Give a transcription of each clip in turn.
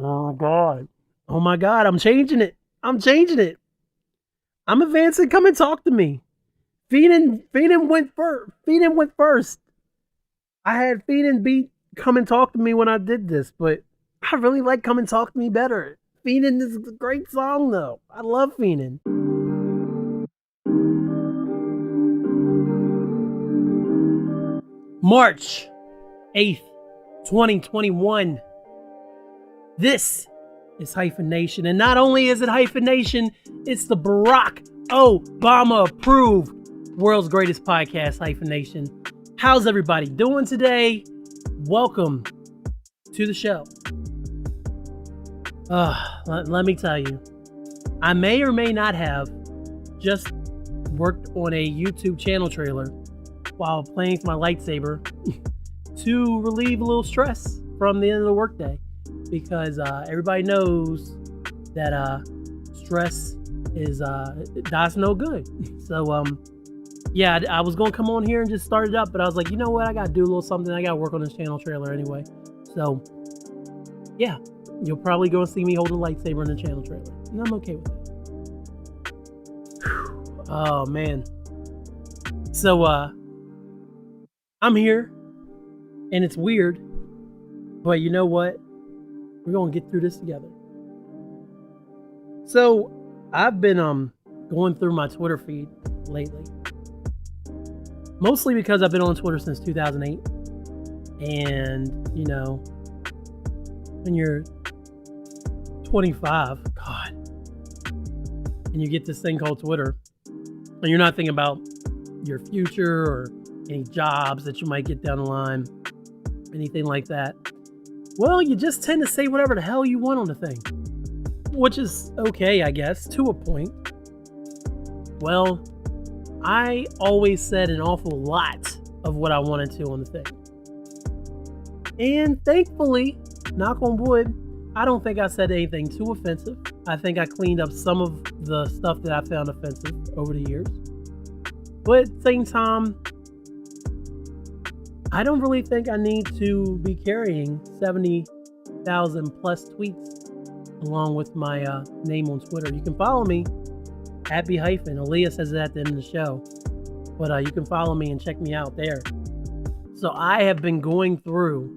Oh my god. Oh my god, I'm changing it. I'm changing it. I'm advancing. Come and talk to me. Feenan went first. Feenan went first. I had Feenan beat Come and Talk to Me when I did this, but I really like Come and Talk to Me better. Feenan is a great song though. I love Feenan. March 8th, 2021. This is Hyphen Nation. And not only is it Hyphen Nation, it's the Barack Obama approved world's greatest podcast, Hyphen Nation. How's everybody doing today? Welcome to the show. Let me tell you, I may or may not have just worked on a YouTube channel trailer while playing with my lightsaber to relieve a little stress from the end of the workday. Because everybody knows that stress is that's no good. So yeah, I was gonna come on here and just start it up, but I was like, you know what, I gotta do a little something. I gotta work on this channel trailer anyway. So yeah, you'll probably go and see me holding a lightsaber in the channel trailer, and I'm okay with that. Oh man. So I'm here, and it's weird, but you know what? We're going to get through this together. So, I've been going through my Twitter feed lately. Mostly because I've been on Twitter since 2008. And, you know, when you're 25, God, and you get this thing called Twitter, and you're not thinking about your future or any jobs that you might get down the line, anything like that. Well, you just tend to say whatever the hell you want on the thing, which is okay, I guess, to a point. Well, I always said an awful lot of what I wanted to on the thing. And thankfully, knock on wood, I don't think I said anything too offensive. I think I cleaned up some of the stuff that I found offensive over the years. But at the same time, I don't really think I need to be carrying 70,000 plus tweets along with my name on Twitter. You can follow me at Hyphen. Aaliyah says it at the end of the show. But you can follow me and check me out there. So I have been going through,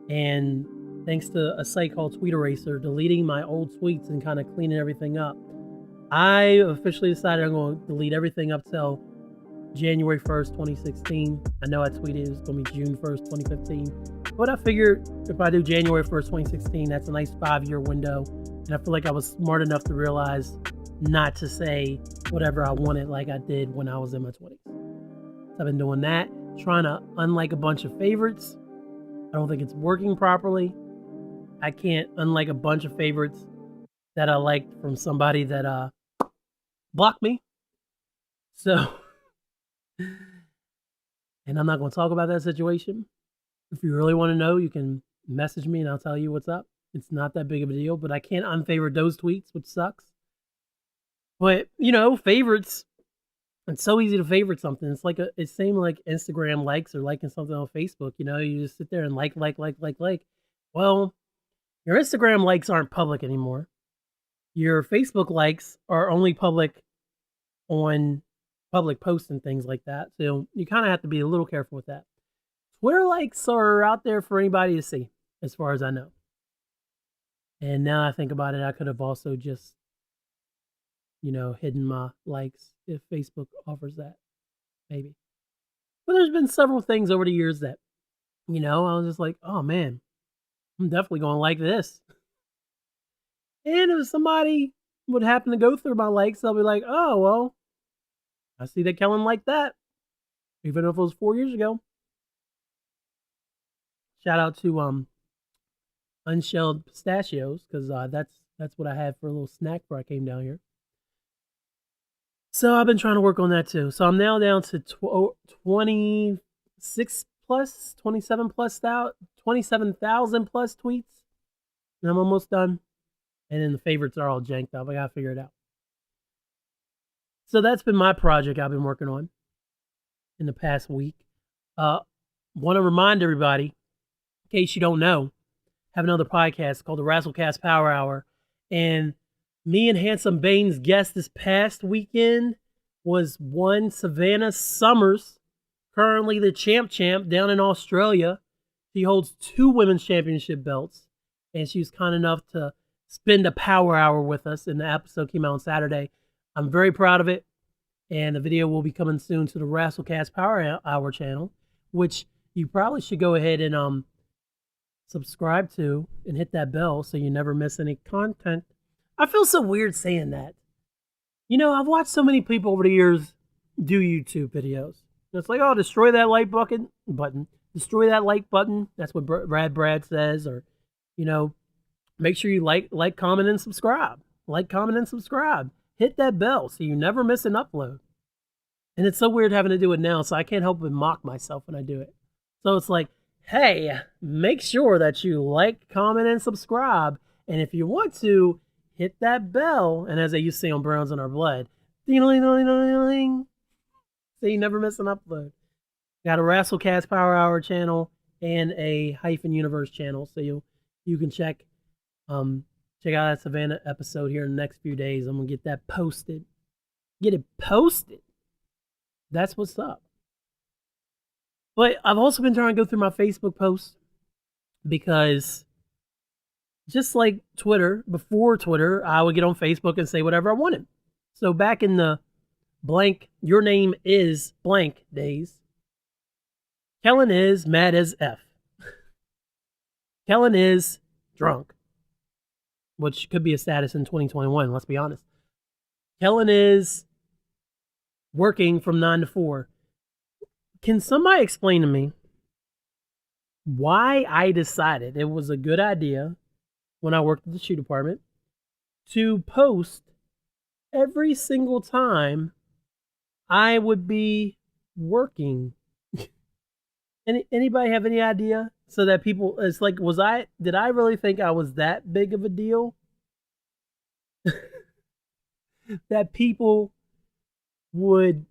and thanks to a site called Tweet Eraser, deleting my old tweets and kind of cleaning everything up. I officially decided I'm going to delete everything up till January 1st, 2016. I know I tweeted it was going to be June 1st, 2015. But I figured if I do January 1st, 2016, that's a nice 5-year window. And I feel like I was smart enough to realize not to say whatever I wanted like I did when I was in my 20s. So I've been doing that, trying to unlike a bunch of favorites. I don't think it's working properly. I can't unlike a bunch of favorites that I liked from somebody that blocked me. So... and I'm not going to talk about that situation. If you really want to know, you can message me and I'll tell you what's up. It's not that big of a deal, but I can't unfavorite those tweets, which sucks. But, you know, favorites, it's so easy to favorite something. It's like it's same like Instagram likes or liking something on Facebook. You know, you just sit there and like. Well, your Instagram likes aren't public anymore. Your Facebook likes are only public on public posts and things like that. So you kind of have to be a little careful with that. Twitter likes are out there for anybody to see, as far as I know. And now I think about it, I could have also just, you know, hidden my likes if Facebook offers that. Maybe. But there's been several things over the years that, you know, I was just like, oh man, I'm definitely going to like this. And if somebody would happen to go through my likes, they'll be like, oh, well, I see that Kellen liked that, even if it was 4 years ago. Shout out to Unshelled Pistachios, because that's what I had for a little snack before I came down here. So I've been trying to work on that too. So I'm now down to 26 plus, 27 plus, 27,000 plus tweets, and I'm almost done. And then the favorites are all janked up. I gotta figure it out. So that's been my project I've been working on in the past week. Want to remind everybody, in case you don't know, have another podcast called the Razzlecast Power Hour. And me and Handsome Bane's guest this past weekend was one Savannah Summers, currently the champ down in Australia. She holds 2 women's championship belts, and she was kind enough to spend a power hour with us, and the episode came out on Saturday. I'm very proud of it, and the video will be coming soon to the Razzlecast Power Hour channel, which you probably should go ahead and subscribe to and hit that bell so you never miss any content. I feel so weird saying that. You know, I've watched so many people over the years do YouTube videos. It's like, oh, destroy that like button. Destroy that like button. That's what Brad says. Or, you know, make sure you like, comment, and subscribe. Like, comment, and subscribe. Hit that bell so you never miss an upload. And it's so weird having to do it now, so I can't help but mock myself when I do it. So it's like, hey, make sure that you like, comment, and subscribe. And if you want to, hit that bell. And as they used to say on Browns in Our Blood, ding-a-ling-a-ling-a-ling, so you never miss an upload. Got a Razzlecast Power Hour channel and a Hyphen Universe channel, so you can check out that Savannah episode here in the next few days. I'm gonna get that posted. Get it posted. That's what's up. But I've also been trying to go through my Facebook posts because just like Twitter, before Twitter, I would get on Facebook and say whatever I wanted. So back in the blank, your name is blank days, Kellen is mad as F. Kellen is drunk, which could be a status in 2021, let's be honest. Kellen is working from 9 to 4. Can somebody explain to me why I decided it was a good idea when I worked at the shoe department to post every single time I would be working? Anybody have any idea? So that people, it's like, did I really think I was that big of a deal? That people would,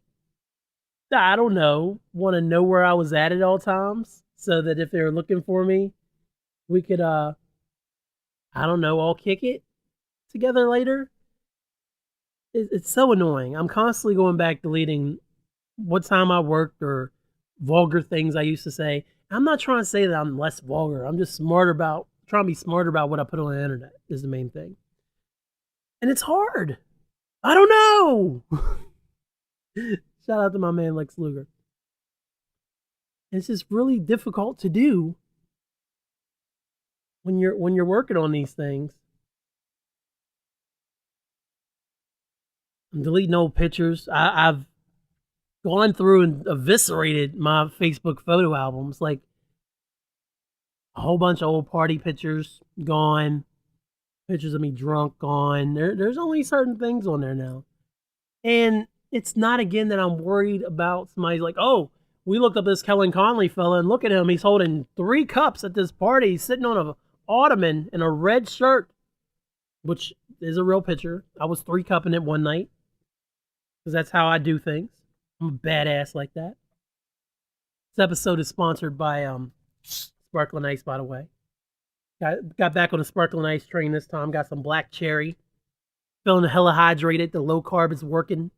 I don't know, want to know where I was at all times, so that if they were looking for me, we could, I don't know, all kick it together later. It's so annoying. I'm constantly going back deleting what time I worked or vulgar things I used to say. I'm not trying to say that I'm less vulgar. I'm just trying to be smarter about what I put on the internet is the main thing. And it's hard. I don't know. Shout out to my man Lex Luger. It's just really difficult to do when you're working on these things. I'm deleting old pictures. I've gone through and eviscerated my Facebook photo albums, like a whole bunch of old party pictures gone, pictures of me drunk gone. There's only certain things on there now. And it's not, again, that I'm worried about somebody's like, oh, we looked up this Kellen Conley fella and look at him. He's holding 3 cups at this party, sitting on an ottoman in a red shirt, which is a real picture. I was 3-cupping it one night because that's how I do things. I'm a badass like that. This episode is sponsored by Sparkling Ice, by the way. Got back on the Sparkling Ice train this time. Got some black cherry. Feeling hella hydrated. The low carb is working.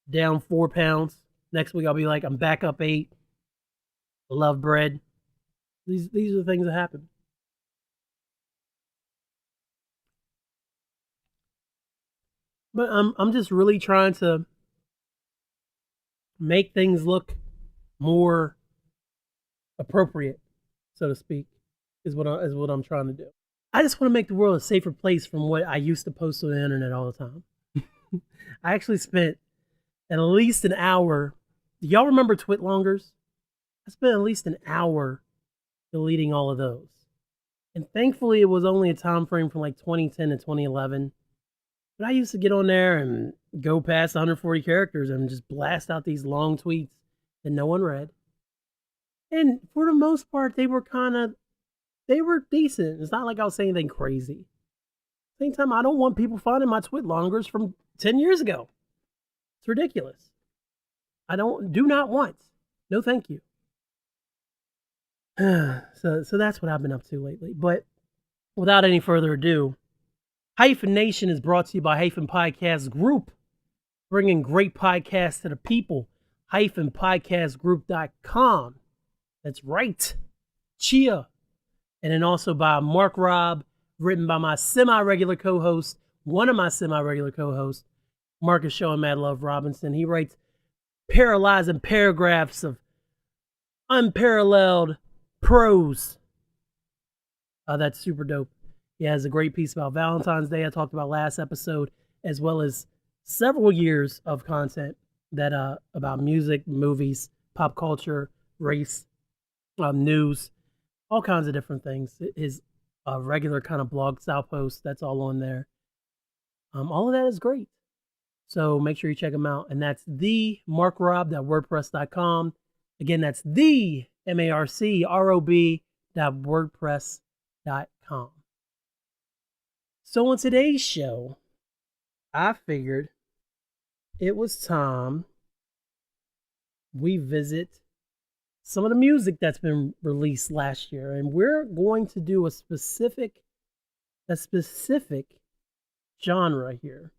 Down 4 pounds. Next week I'll be like, I'm back up 8. I love bread. These are the things that happen. But I'm just really trying to make things look more appropriate, so to speak, is what I'm trying to do. I just want to make the world a safer place from what I used to post on the internet all the time. I actually spent at least an hour. Do y'all remember Twitlongers? I spent at least an hour deleting all of those. And thankfully, it was only a time frame from like 2010 to 2011. But I used to get on there and go past 140 characters and just blast out these long tweets that no one read. And for the most part, they were decent. It's not like I was saying anything crazy. Same time, I don't want people finding my Twitlongers from 10 years ago. It's ridiculous. Do not want. No, thank you. So that's what I've been up to lately. But without any further ado, Hyphen Nation is brought to you by Hyphen Podcast Group, bringing great podcasts to the people. Hyphenpodcastgroup.com. That's right. Chia. And then also by Mark Robb, written by my semi-regular co-host, one of my semi-regular co-hosts, Marcus Show and Mad Love Robinson. He writes paralyzing paragraphs of unparalleled prose. That's super dope. He has a great piece about Valentine's Day I talked about last episode, as well as several years of content that about music, movies, pop culture, race, news, all kinds of different things. His regular kind of blog style post, that's all on there. All of that is great. So make sure you check him out. And that's the markrob.wordpress.com. Again, that's the markrob.wordpress.com. So on today's show, I figured it was time we visit some of the music that's been released last year. And we're going to do a specific genre here.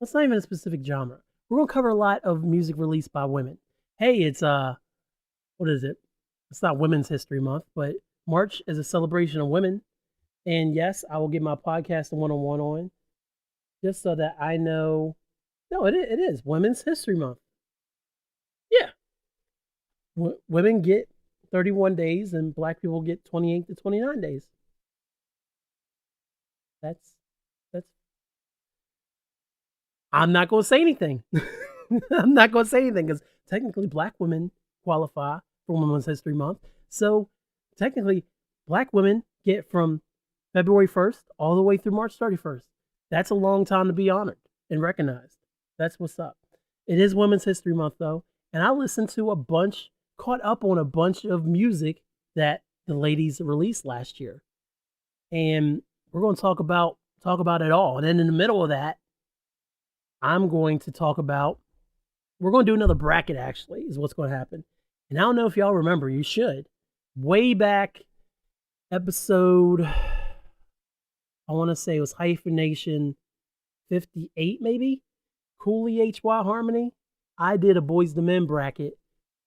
It's not even a specific genre. We're going to cover a lot of music released by women. Hey, it's what is it? It's not Women's History Month, but March is a celebration of women. And yes, I will get my podcast and one-on-one on, just so that I know. No, it is Women's History Month. Yeah. Women get 31 days and black people get 28 to 29 days. That's I'm not going to say anything. I'm not going to say anything because technically black women qualify for Women's History Month. So technically black women get from February 1st all the way through March 31st. That's a long time to be honored and recognized. That's what's up. It is Women's History Month though. And I listened to caught up on a bunch of music that the ladies released last year. And we're going to talk about it all. And then in the middle of that, we're going to do another bracket actually, is what's going to happen. And I don't know if y'all remember, you should. Way back episode, I want to say it was Hyphen Nation 58 maybe? Cooley HY Harmony. I did a Boyz II Men bracket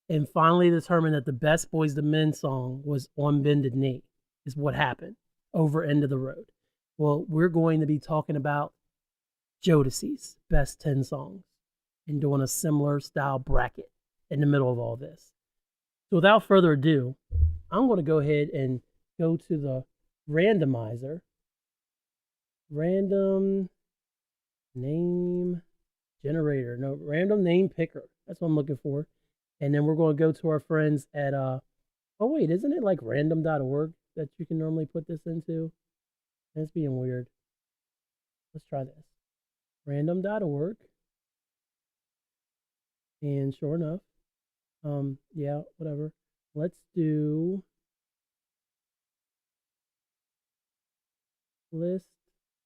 and finally determined that the best Boyz II Men song was On Bended Knee, is what happened over End of the Road. Well, we're going to be talking about Jodeci's best 10 songs and doing a similar style bracket in the middle of all this. So without further ado, I'm going to go ahead and go to the randomizer. Random name generator. No, random name picker. That's what I'm looking for. And then we're going to go to our friends at, oh wait, isn't it like random.org that you can normally put this into? That's being weird. Let's try this. Random.org. And sure enough, yeah, whatever. Let's do list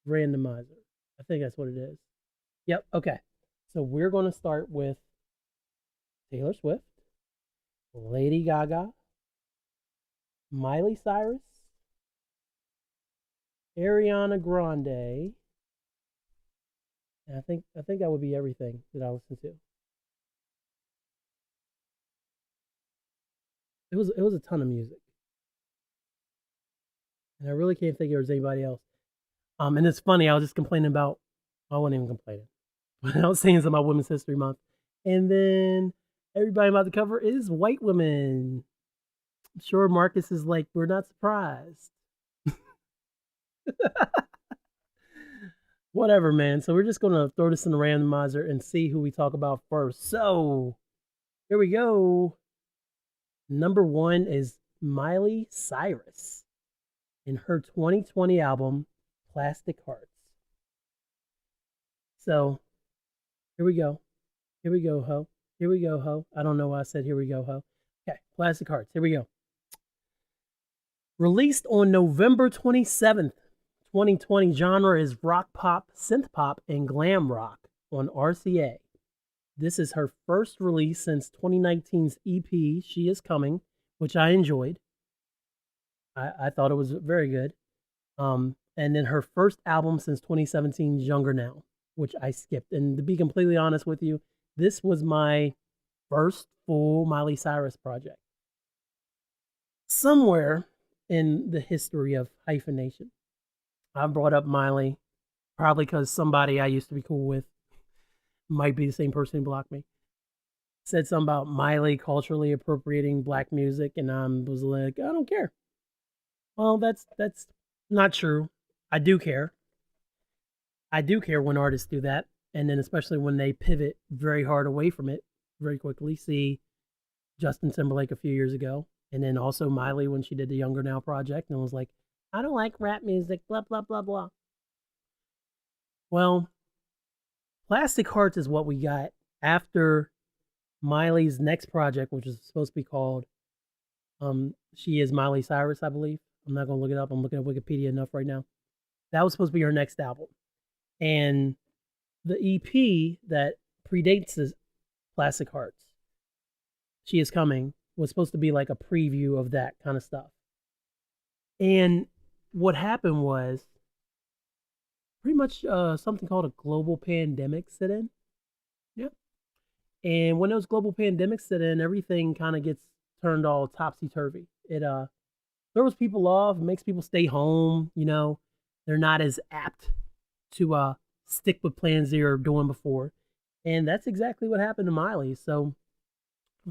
randomizer. I think that's what it is. Yep, okay. So we're going to start with Taylor Swift, Lady Gaga, Miley Cyrus, Ariana Grande. And I think that would be everything that I listen to. It was a ton of music. And I really can't think there was anybody else. And it's funny, I was just complaining about, I wasn't even complaining, but I was saying something about Women's History Month. And then everybody I'm about to cover is white women. I'm sure Marcus is like, we're not surprised. Whatever, man. So we're just going to throw this in the randomizer and see who we talk about first. So here we go. Number 1 is Miley Cyrus in her 2020 album, Plastic Hearts. So here we go. Here we go, ho. Here we go, ho. I don't know why I said here we go, ho. Okay, Plastic Hearts. Here we go. Released on November 27th, 2020, genre is rock pop, synth pop, and glam rock on RCA. This is her first release since 2019's EP, She Is Coming, which I enjoyed. I thought it was very good. And then her first album since 2017, Younger Now, which I skipped. And to be completely honest with you, this was my first full Miley Cyrus project. Somewhere in the history of hyphenation, I brought up Miley, probably because somebody I used to be cool with, might be the same person who blocked me, said something about Miley culturally appropriating black music, and I was like, I don't care. Well, that's not true. I do care. I do care when artists do that, and then especially when they pivot very hard away from it very quickly. See Justin Timberlake a few years ago, and then also Miley when she did the Younger Now project, and was like, I don't like rap music, blah blah blah blah. Well, Plastic Hearts is what we got after Miley's next project, which is supposed to be called She Is Miley Cyrus, I believe. I'm not gonna look it up. I'm looking at Wikipedia enough right now. That was supposed to be her next album. And the EP that predates this Plastic Hearts, She Is Coming, was supposed to be like a preview of that kind of stuff. And what happened was pretty much something called a global pandemic set in. Yep. And when those global pandemics set in, everything kind of gets turned all topsy-turvy. It throws people off, makes people stay home, they're not as apt to stick with plans they were doing before. And that's exactly what happened to Miley. So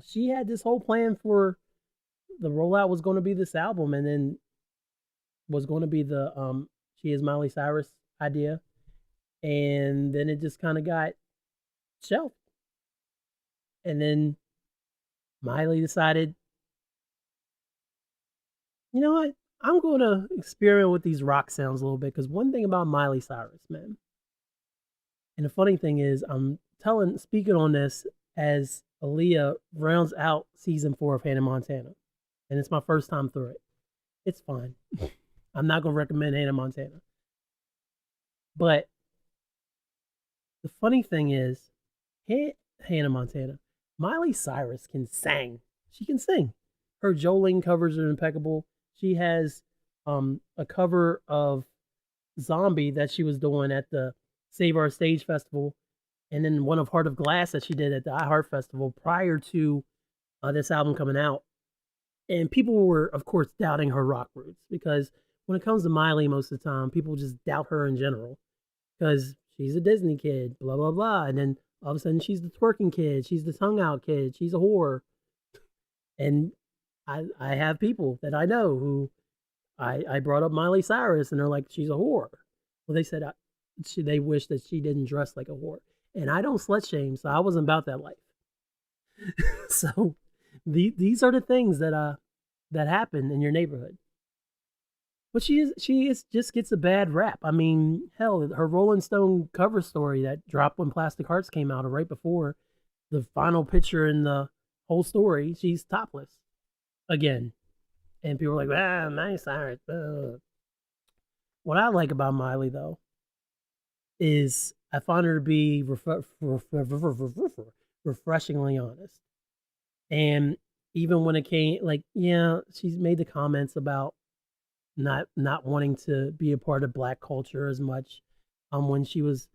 she had this whole plan for the rollout was going to be this album, and then was going to be the She Is Miley Cyrus idea. And then it just kind of got shelved. And then Miley decided, you know what? I'm going to experiment with these rock sounds a little bit, because one thing about Miley Cyrus, man, and the funny thing is, I'm speaking on this as Aaliyah rounds out season 4 of Hannah Montana, and it's my first time through it. It's fine. I'm not going to recommend Hannah Montana. But the funny thing is, Hannah Montana, Miley Cyrus can sing. She can sing. Her Jolene covers are impeccable. She has a cover of Zombie that she was doing at the Save Our Stage Festival, and then one of Heart of Glass that she did at the iHeart Festival prior to this album coming out. And people were, of course, doubting her rock roots, because when it comes to Miley, most of the time, people just doubt her in general, because she's a Disney kid, blah, blah, blah. And then all of a sudden, she's the twerking kid, she's the tongue out kid, she's a whore. And I have people that I know who I brought up Miley Cyrus, and they're like, she's a whore. Well, they said they wish that she didn't dress like a whore. And I don't slut shame, so I wasn't about that life. So these are the things that happen in your neighborhood. But she just gets a bad rap. I mean, hell, her Rolling Stone cover story that dropped when Plastic Hearts came out, or right before the final picture in the whole story, she's topless again. And people are like, Miley Cyrus. What I like about Miley, though, is I find her to be refreshingly honest. And even when it came, she's made the comments about not wanting to be a part of black culture as much when she was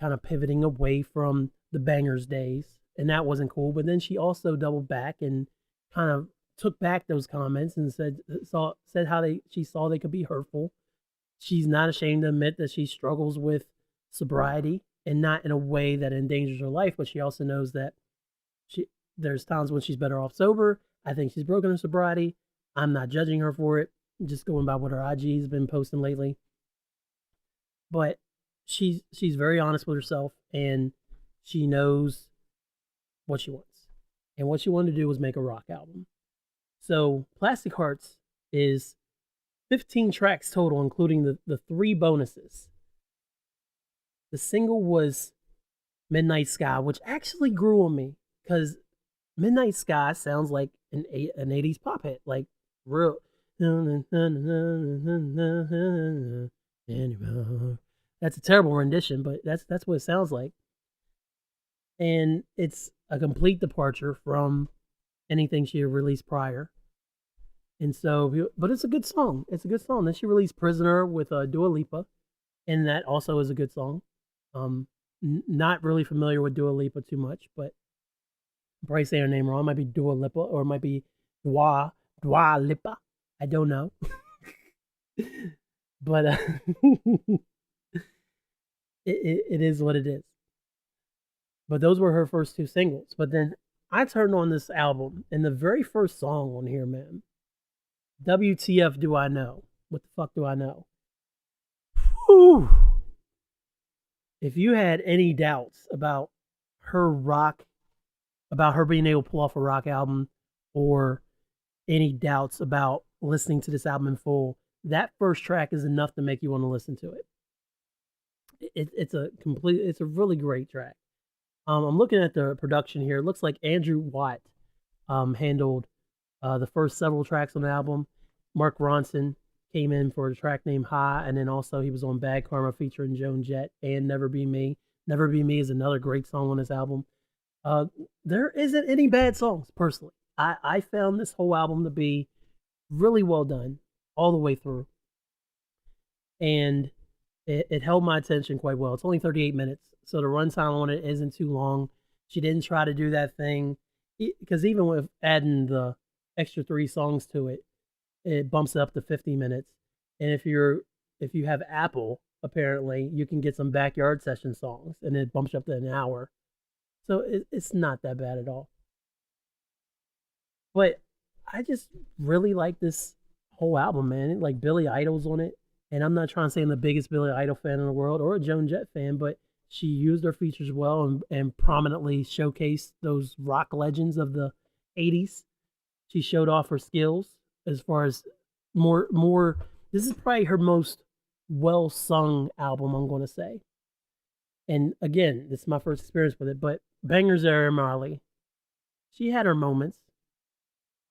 kind of pivoting away from the Bangers days, and that wasn't cool. But then she also doubled back and kind of took back those comments and said how she saw they could be hurtful. She's not ashamed to admit that she struggles with sobriety, and not in a way that endangers her life, but she also knows that there's times when she's better off sober. I think she's broken her sobriety. I'm not judging her for it, just going by what her IG's been posting lately. But she's very honest with herself, and she knows what she wants. And what she wanted to do was make a rock album. So Plastic Hearts is 15 tracks total, including the 3 bonuses. The single was Midnight Sky, which actually grew on me, because Midnight Sky sounds like an 80s pop hit, like real. That's a terrible rendition, but that's what it sounds like. And it's a complete departure from anything she had released prior. And so, but it's a good song. It's a good song. Then she released Prisoner with Dua Lipa, and that also is a good song. Not really familiar with Dua Lipa too much, but I'm probably saying her name wrong. It might be Dua Lipa or it might be Dua Lipa. I don't know. But it is what it is. But those were her first two singles. But then I turned on this album, and the very first song on here, man, WTF do I know? What the fuck do I know? Whew. If you had any doubts about her rock, about her being able to pull off a rock album, or any doubts about listening to this album in full, that first track is enough to make you want to listen to it. It's a really great track. I'm looking at the production here. It looks like Andrew Watt handled the first several tracks on the album. Mark Ronson came in for a track named High, and then also he was on Bad Karma featuring Joan Jett and Never Be Me. Never Be Me is another great song on this album. There isn't any bad songs, personally. I found this whole album to be really well done all the way through. And it held my attention quite well. It's only 38 minutes, so the runtime on it isn't too long. She didn't try to do that thing, because even with adding the extra 3 songs to it, it bumps it up to 50 minutes. And if you have Apple, apparently, you can get some backyard session songs, and it bumps you up to an hour. So it's not that bad at all. But I just really like this whole album, man. Like Billy Idol's on it. And I'm not trying to say I'm the biggest Billy Idol fan in the world or a Joan Jett fan, but she used her features well and prominently showcased those rock legends of the 80s. She showed off her skills as far as more. This is probably her most well sung album, I'm going to say. And again, this is my first experience with it, but Bangers Era Marley, she had her moments.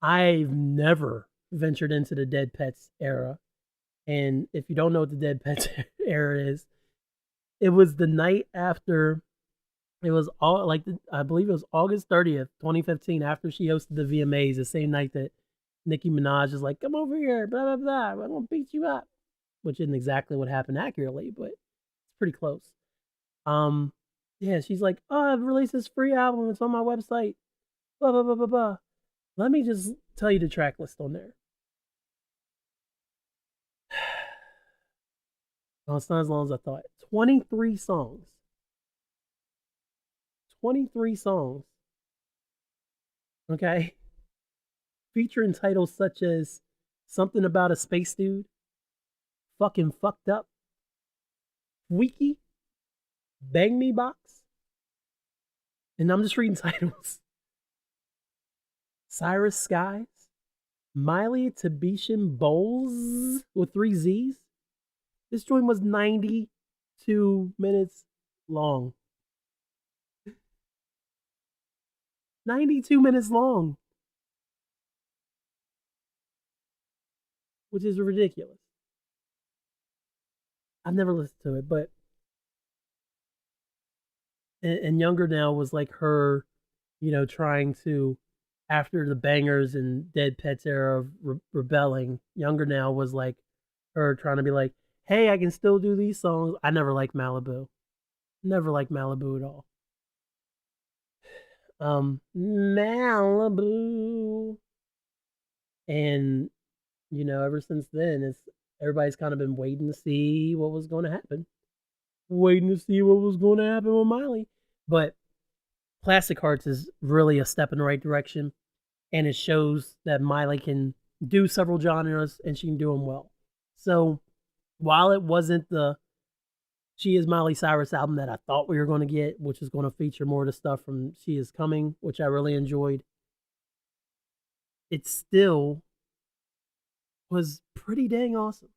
I've never ventured into the Dead Pets era. And if you don't know what the Dead Pets era is, it was the night after, it was all like, I believe it was August 30th, 2015, after she hosted the VMAs, the same night that Nicki Minaj is like, come over here, blah, blah, blah, I'm going to beat you up. Which isn't exactly what happened accurately, but it's pretty close. Yeah, she's like, oh, I've released this free album. It's on my website. Blah, blah, blah, blah, blah. Let me just tell you the track list on there. Oh, it's not as long as I thought. 23 songs. 23 songs. Okay. Featuring titles such as Something About a Space Dude, Fucking Fucked Up, Wiki, Bang Me Box. And I'm just reading titles. Cyrus Skies, Miley Tabishan Bowles with 3 Z's. This joint was 92 minutes long. 92 minutes long. Which is ridiculous. I've never listened to it, but and Younger Now was like her, trying to, after the Bangers and Dead Pets era of rebelling, Younger Now was like her trying to be like, hey, I can still do these songs. I never liked Malibu. Never liked Malibu at all. Malibu. And, ever since then, everybody's kind of been waiting to see what was going to happen. Waiting to see what was going to happen with Miley. But Plastic Hearts is really a step in the right direction. And it shows that Miley can do several genres and she can do them well. So while it wasn't the She Is Miley Cyrus album that I thought we were going to get, which is going to feature more of the stuff from She Is Coming, which I really enjoyed, it still was pretty dang awesome.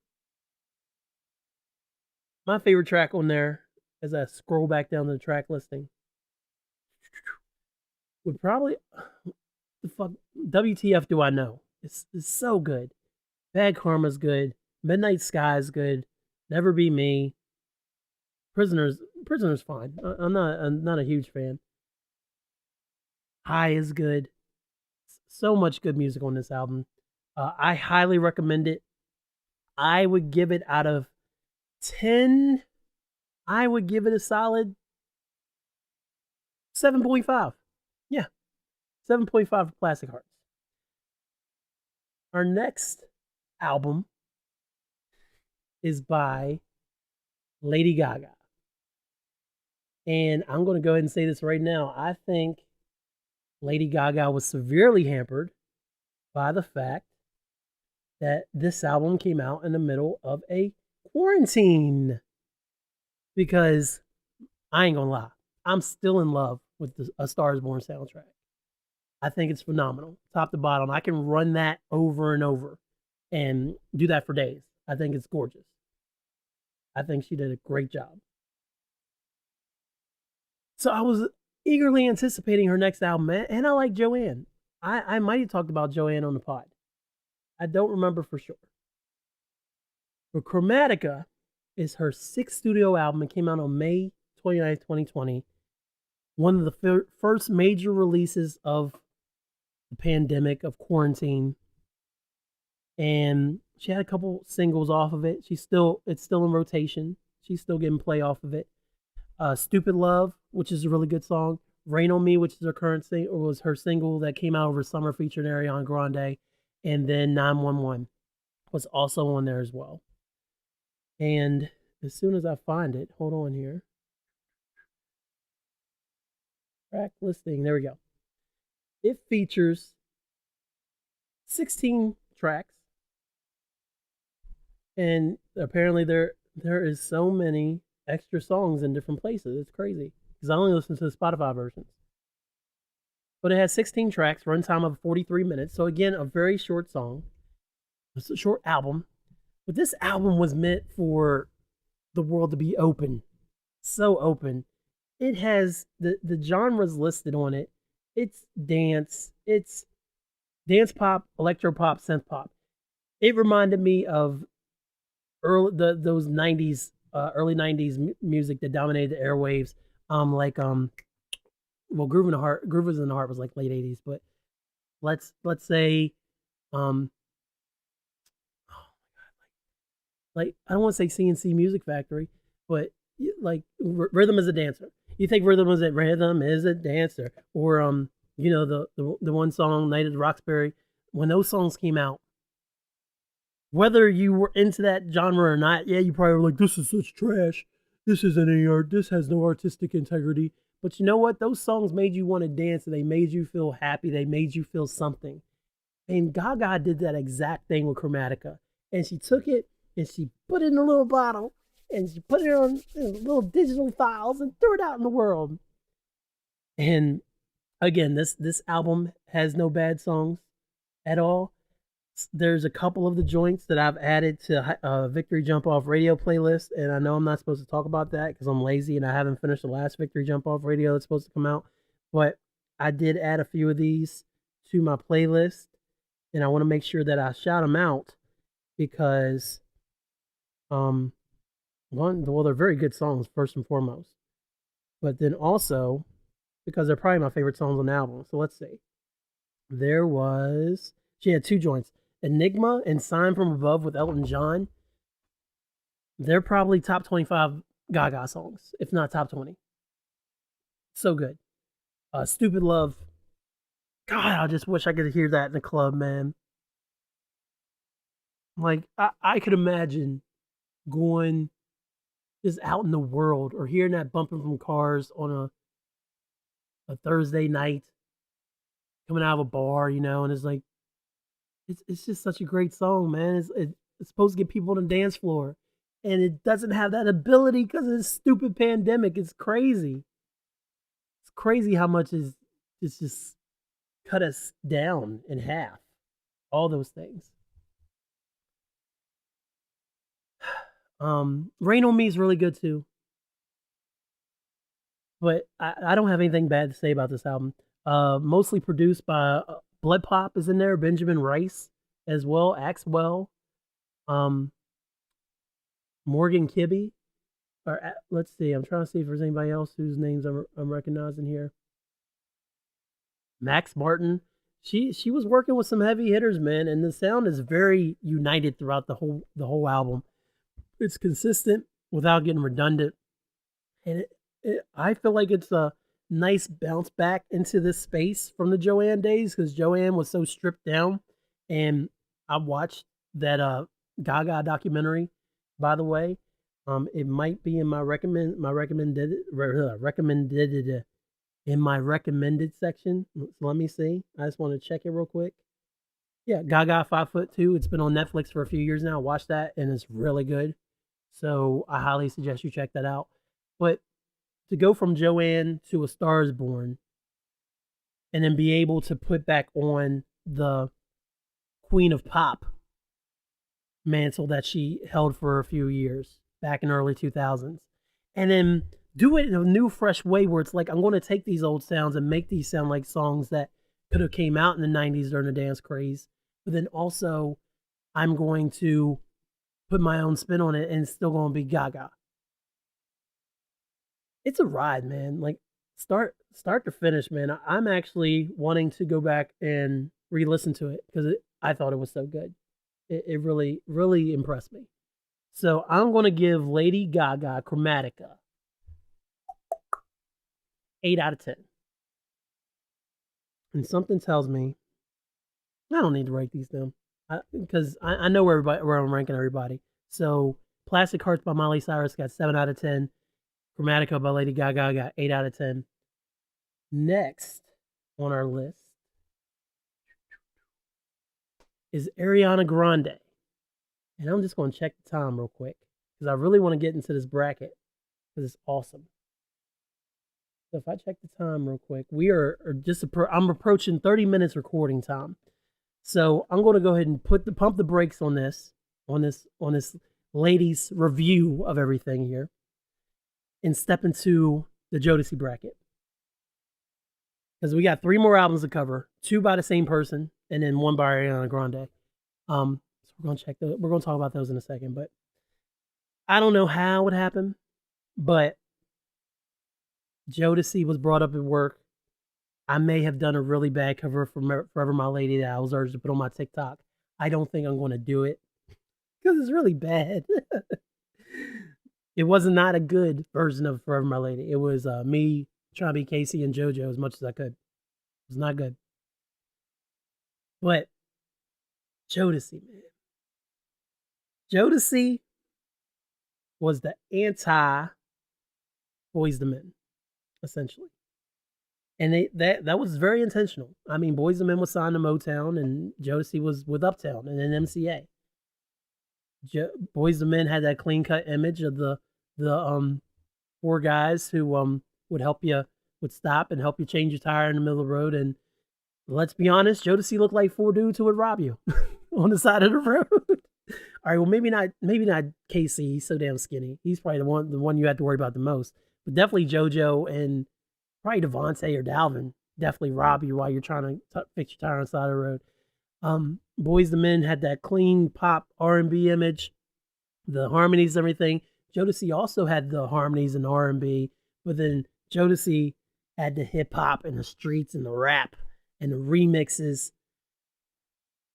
My favorite track on there, as I scroll back down to the track listing, would probably, the fuck, WTF Do I Know? It's so good. Bad Karma's good. Midnight Sky is good. Never Be Me. Prisoner's fine. I'm not a huge fan. High is good. So much good music on this album. I highly recommend it. I would give it out of 10. I would give it a solid 7.5. Yeah, 7.5 for Plastic Hearts. Our next album is by Lady Gaga. And I'm going to go ahead and say this right now. I think Lady Gaga was severely hampered by the fact that this album came out in the middle of a quarantine. Because I ain't gonna lie, I'm still in love with the A Star Is Born soundtrack. I think it's phenomenal, top to bottom. I can run that over and over and do that for days. I think it's gorgeous. I think she did a great job. So I was eagerly anticipating her next album, and I like Joanne. I might have talked about Joanne on the pod. I don't remember for sure. But Chromatica is her sixth studio album. It came out on May 29th, 2020. One of the first major releases of the pandemic, of quarantine. And she had a couple singles off of it. It's still in rotation. She's still getting play off of it. Stupid Love, which is a really good song. Rain on Me, which is her current single, was her single that came out over summer featuring Ariana Grande. And then 911 was also on there as well. And as soon as I find it, hold on here. Track listing, there we go. It features 16 tracks. And apparently there is so many extra songs in different places. It's crazy. Because I only listen to the Spotify versions. But it has 16 tracks, runtime of 43 minutes. So again, a very short song. It's a short album. But this album was meant for the world to be open. So open. It has the genres listed on it. It's dance pop, electro pop, synth pop. It reminded me of those 90s, early 90s music that dominated the airwaves. Groove is in the Heart was like late 80s, but let's say like I don't want to say CNC Music Factory, but like Rhythm is a Dancer. You think Rhythm is a Dancer, or the one song Night at the Roxbury. When those songs came out, whether you were into that genre or not, yeah, you probably were like, this is such trash. This isn't any art. This has no artistic integrity. But you know what? Those songs made you want to dance. They made you feel happy. They made you feel something. And Gaga did that exact thing with Chromatica. And she took it and she put it in a little bottle and she put it on little digital files and threw it out in the world. And again, this album has no bad songs at all. There's a couple of the joints that I've added to Victory Jump Off Radio playlist, and I know I'm not supposed to talk about that because I'm lazy and I haven't finished the last Victory Jump Off Radio that's supposed to come out. But I did add a few of these to my playlist, and I want to make sure that I shout them out because they're very good songs first and foremost, but then also because they're probably my favorite songs on the album. So let's see. She had two joints, Enigma and Sign from Above with Elton John. They're probably top 25 Gaga songs, if not top 20. So good. Stupid Love. God, I just wish I could hear that in the club, man. Like, I could imagine going just out in the world or hearing that bumping from cars on a Thursday night, coming out of a bar, and it's like, it's just such a great song, man. It's supposed to get people on the dance floor, and it doesn't have that ability because of this stupid pandemic. It's crazy. It's crazy how much it's just cut us down in half. All those things. Rain on Me is really good too. But I don't have anything bad to say about this album. Mostly produced by Blood Pop is in there, Benjamin Rice as well, Axwell, Morgan Kibbe. Or let's see, I'm trying to see if there's anybody else whose names I'm recognizing here. Max Martin, She was working with some heavy hitters, man, and the sound is very united throughout the whole album. It's consistent without getting redundant, and I feel like it's a nice bounce back into this space from the Joanne days because Joanne was so stripped down, and I watched that Gaga documentary, by the way. It might be in my recommended in my recommended section. So let me see. I just want to check it real quick. Yeah, Gaga 5'2". It's been on Netflix for a few years now. Watch that, and it's really good. So I highly suggest you check that out. But to go from Joanne to A Star Is Born, and then be able to put back on the Queen of Pop mantle that she held for a few years back in early 2000s, and then do it in a new, fresh way where it's like, I'm going to take these old sounds and make these sound like songs that could have came out in the 90s during the dance craze, but then also I'm going to put my own spin on it and it's still going to be Gaga. It's a ride, man. Like start to finish, man. I'm actually wanting to go back and re-listen to it because I thought it was so good. It really, really impressed me. So I'm going to give Lady Gaga Chromatica 8 out of 10. And something tells me I don't need to rank these down because I know where I'm ranking everybody. So Plastic Hearts by Miley Cyrus got 7 out of 10. Chromatica by Lady Gaga got 8 out of 10. Next on our list is Ariana Grande. And I'm just going to check the time real quick because I really want to get into this bracket because it's awesome. So if I check the time real quick, we are just I'm approaching 30 minutes recording time. So I'm going to go ahead and pump the brakes on this ladies review of everything here and step into the Jodeci bracket. Because we got 3 more albums to cover, 2 by the same person and then 1 by Ariana Grande. So we're going to check we're going to talk about those in a second, but I don't know how it happened, but Jodeci was brought up at work. I may have done a really bad cover for Forever My Lady that I was urged to put on my TikTok. I don't think I'm going to do it because it's really bad. It was not a good version of Forever My Lady. It was me trying to be Casey and JoJo as much as I could. It was not good. But Jodeci, man. Jodeci was the anti Boyz II Men, essentially. And that was very intentional. I mean, Boyz II Men was signed to Motown, and Jodeci was with Uptown and then MCA. Boyz II Men had that clean cut image of the 4 guys who would stop and help you change your tire in the middle of the road. And let's be honest, Jodeci looked like 4 dudes who would rob you on the side of the road. All right, well maybe not Casey. He's so damn skinny. He's probably the one you have to worry about the most. But definitely JoJo and probably Devontae or Dalvin definitely rob you while you're trying to fix your tire on the side of the road. Boyz II Men had that clean pop R&B image, the harmonies, everything. Jodeci also had the harmonies and R&B, but then Jodeci had the hip hop and the streets and the rap and the remixes.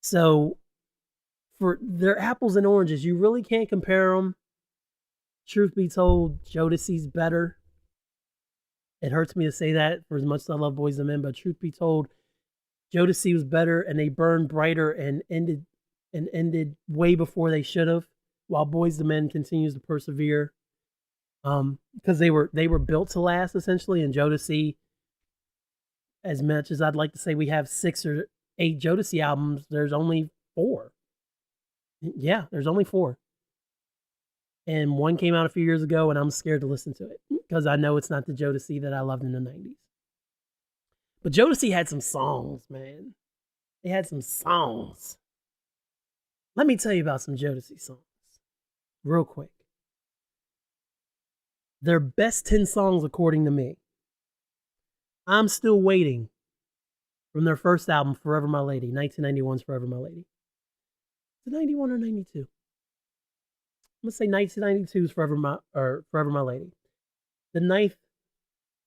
So for their apples and oranges, you really can't compare them. Truth be told, Jodeci's better. It hurts me to say that for as much as I love Boyz II Men, but truth be told, Jodeci was better and they burned brighter and ended way before they should have, while Boyz II Men continues to persevere. Because they were built to last essentially, and Jodeci, as much as I'd like to say we have 6 or 8 Jodeci albums, there's only 4. Yeah, there's only 4. And 1 came out a few years ago, and I'm scared to listen to it because I know it's not the Jodeci that I loved in the 90s. But Jodeci had some songs, man. They had some songs. Let me tell you about some Jodeci songs real quick. Their best 10 songs, according to me. I'm still waiting from their first album, Forever My Lady, 1991's Forever My Lady. Is it 91 or 92? I'm going to say 1992's Forever My Lady. The 9th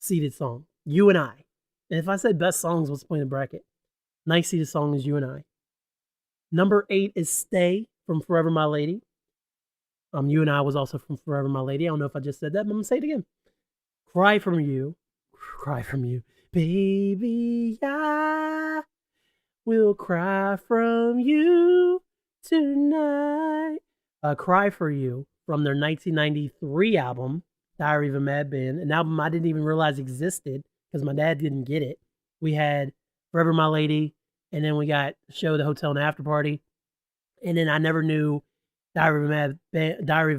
seeded song, You and I. And if I said best songs, what's the point of bracket? Nicey, the song is You and I. Number 8 is Stay from Forever My Lady. You and I was also from Forever My Lady. I don't know if I just said that, but I'm gonna say it again. Cry from You. Cry from You. Baby, I will cry from you tonight. Cry for You from their 1993 album, Diary of a Mad Band, an album I didn't even realize existed because my dad didn't get it. We had Forever My Lady, and then we got Show, the Hotel, and After Party. And then I never knew Diary of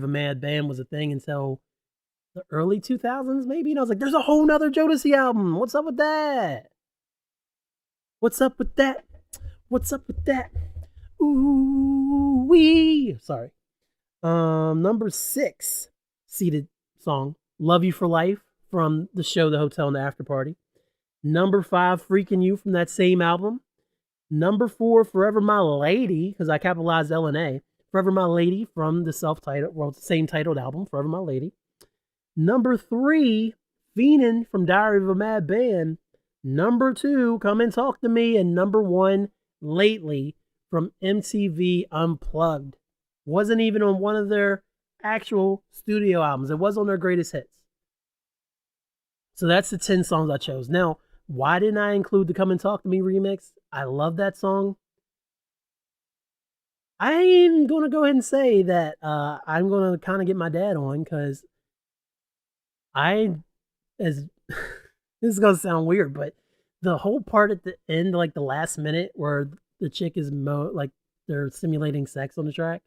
a Mad Band was a thing until the early 2000s, maybe. And I was like, there's a whole nother Jodeci album. What's up with that? What's up with that? What's up with that? Ooh wee. Sorry. Number 6 seated song, Love You for Life from the Show, the Hotel, and the After Party. Number 5, Freaking You from that same album. Number 4, Forever My Lady, because I capitalized L and A. Forever My Lady from the same titled album, Forever My Lady. Number 3, Fiendin' from Diary of a Mad Band. Number 2, Come and Talk to Me. And number 1, Lately from MTV Unplugged. Wasn't even on one of their actual studio albums. It was on their greatest hits. So that's the 10 songs I chose. Now, why didn't I include the Come and Talk to Me remix? I love that song. I'm going to go ahead and say that I'm going to kind of get my dad on because this is going to sound weird, but the whole part at the end, like the last minute where the chick is like they're simulating sex on the track.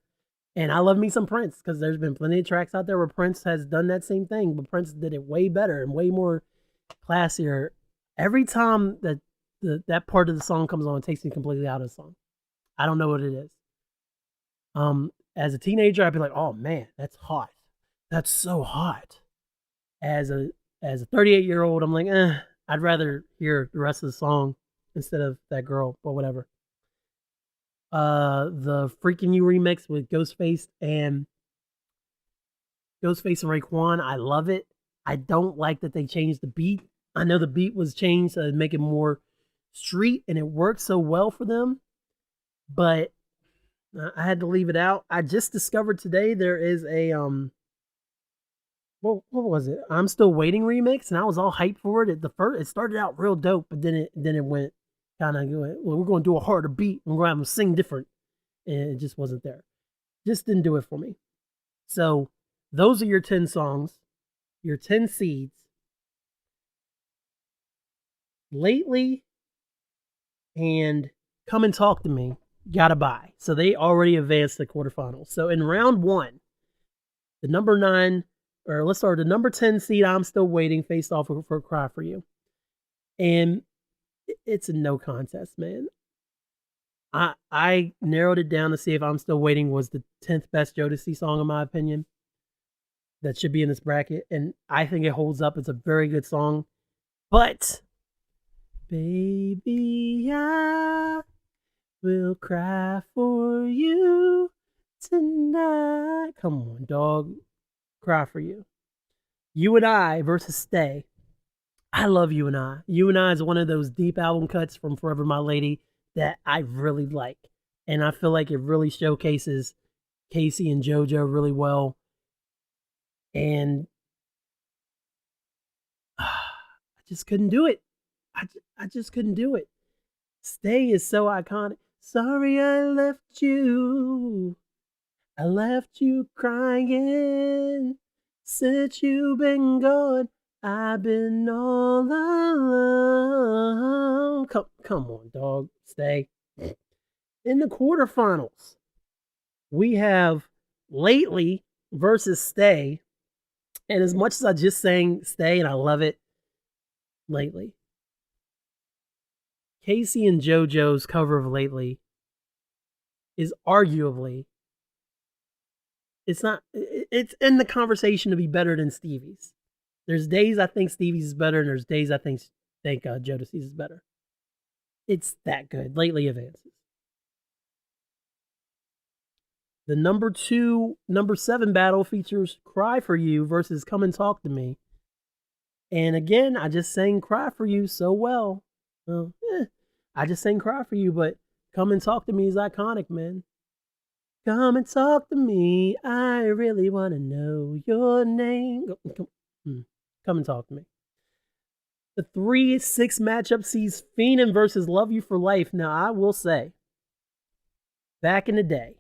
And I love me some Prince because there's been plenty of tracks out there where Prince has done that same thing, but Prince did it way better and way more classier. Every time that that part of the song comes on, it takes me completely out of the song. I don't know what it is. As a teenager, I'd be like, "Oh man, that's hot. That's so hot." As a 38-year-old, I'm like, I'd rather hear the rest of the song instead of that girl, but whatever. The Freaking You remix with Ghostface and Raekwon, I love it. I don't like that they changed the beat. I know the beat was changed to make it more street, and it worked so well for them, but I had to leave it out. I just discovered today there is a what was it? I'm Still Waiting remix, and I was all hyped for it. It started out real dope, but then it went kind of going, well, we're going to do a harder beat, and we're going to have them sing different, and it just wasn't there. Just didn't do it for me. So those are your 10 songs, your 10 seeds. Lately and Come and Talk to Me, gotta buy. So they already advanced the quarterfinals. So in round 1, the number 10 seed, I'm Still Waiting, faced off for Cry for You. And it's a no contest, man. I narrowed it down to see if I'm Still Waiting was the 10th best Jodeci song, in my opinion, that should be in this bracket. And I think it holds up. It's a very good song. But baby, I will cry for you tonight. Come on, dog. Cry for You. You and I versus Stay. I love You and I. You and I is one of those deep album cuts from Forever My Lady that I really like. And I feel like it really showcases Casey and JoJo really well. And I just couldn't do it. I just couldn't do it. Stay is so iconic. Sorry I left you. I left you crying. Since you've been gone, I've been all alone. Come on, dog. Stay. In the quarterfinals, we have Lately versus Stay. And as much as I just sang Stay and I love it, Lately. Casey and JoJo's cover of Lately is arguably, it's in the conversation to be better than Stevie's. There's days I think Stevie's is better, and there's days I think Jodeci's is better. It's that good. Lately advances. The number 7 battle features Cry for You versus Come and Talk to Me. And again, I just sang Cry for You so well. I just sang Cry For You, but Come and Talk to Me is iconic, man. Come and talk to me. I really want to know your name. Come and talk to me. The 3-6 matchup sees Phenom versus Love You for Life. Now, I will say, back in the day,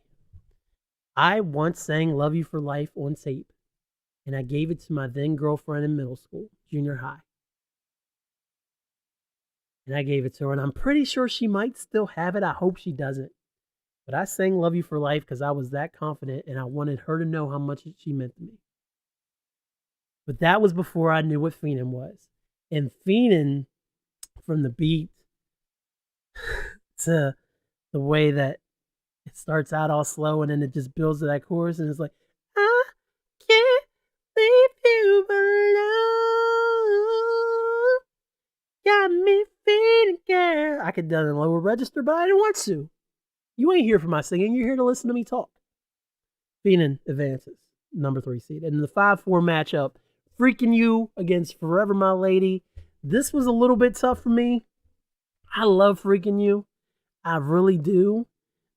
I once sang Love You for Life on tape, and I gave it to my then girlfriend in middle school, junior high. And I gave it to her, and I'm pretty sure she might still have it. I hope she doesn't. But I sang Love You for Life because I was that confident, and I wanted her to know how much she meant to me. But that was before I knew what Phenom was. And Phenom, from the beat to the way that it starts out all slow and then it just builds to that chorus and it's like, I can't leave you alone. Got me feeling, girl. I could have done it in lower register, but I didn't want to. You ain't here for my singing. You're here to listen to me talk. Phenom advances, number 3 seed. And in the 5-4 matchup, Freaking You against Forever My Lady. This was a little bit tough for me. I love Freaking You. I really do.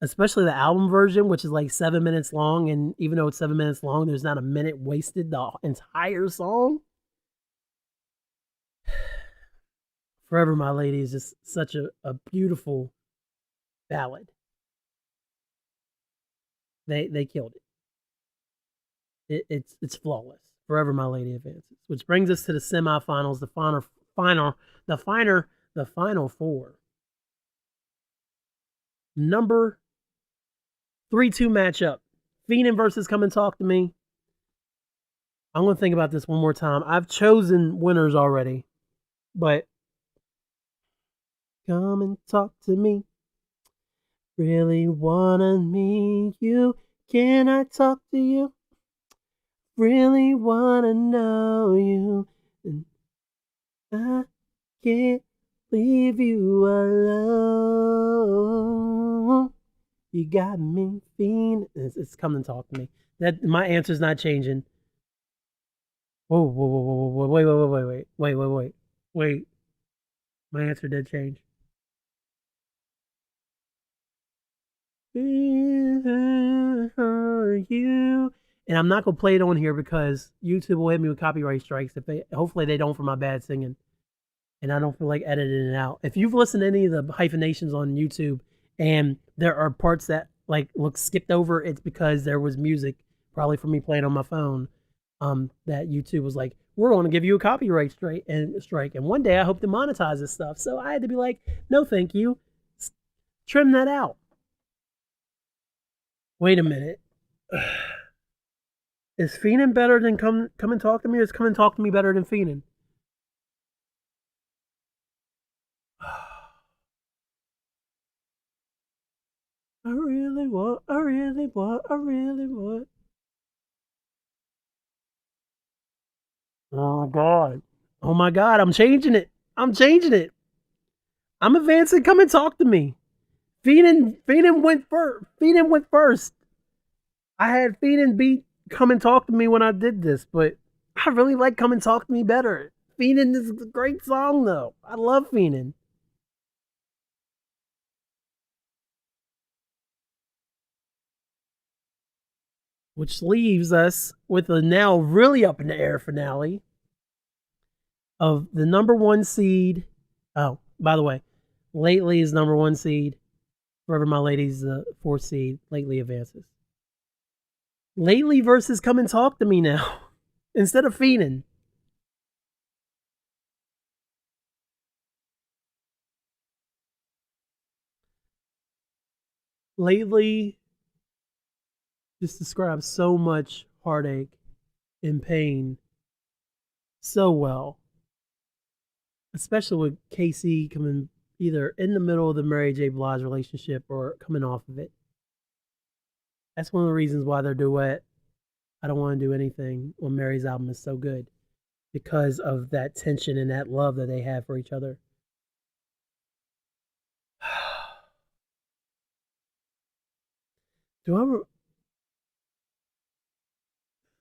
Especially the album version, which is like 7 minutes long. And even though it's 7 minutes long, there's not a minute wasted the entire song. Forever My Lady is just such a beautiful ballad. They killed it. It's flawless. Forever My Lady advances, which brings us to the semifinals, the final 4. Number 3-2 matchup, Phenom versus Come and Talk to Me. I'm gonna think about this one more time. I've chosen winners already, but come and talk to me. Really wanna meet you. Can I talk to you? Really wanna know you. And I can't leave you alone. You got me feeling. It's Come and Talk to Me. That my answer's not changing. Whoa, whoa, whoa, whoa, whoa, wait. My answer did change. For you. And I'm not gonna play it on here because YouTube will hit me with copyright strikes. Hopefully they don't for my bad singing. And I don't feel like editing it out. If you've listened to any of the hyphenations on YouTube and there are parts that like look skipped over, it's because there was music, probably from me playing on my phone, that YouTube was like, we're going to give you a copyright strike. And one day I hope to monetize this stuff. So I had to be like, no, thank you. Trim that out. Wait a minute. Is Phenom better than Come and Talk to Me, or is Come and Talk to Me better than Phenom? I really want. Oh my God, I'm changing it. I'm advancing Come and Talk to Me. Phenom went first. I had Phenom beat Come and Talk to Me when I did this, but I really like Come and Talk to Me better. Phenom is a great song though. I love Phenom. Which leaves us with a now really up in the air finale of the number 1 seed. Oh, by the way, Lately is number 1 seed. Forever My Lady's the 4th seed. Lately advances. Lately versus Come and Talk to Me now instead of Phenom. Lately just describes so much heartache and pain so well. Especially with Casey coming either in the middle of the Mary J. Blige relationship or coming off of it. That's one of the reasons why their duet, I Don't Want to Do Anything, on Mary's album is so good. Because of that tension and that love that they have for each other. Do I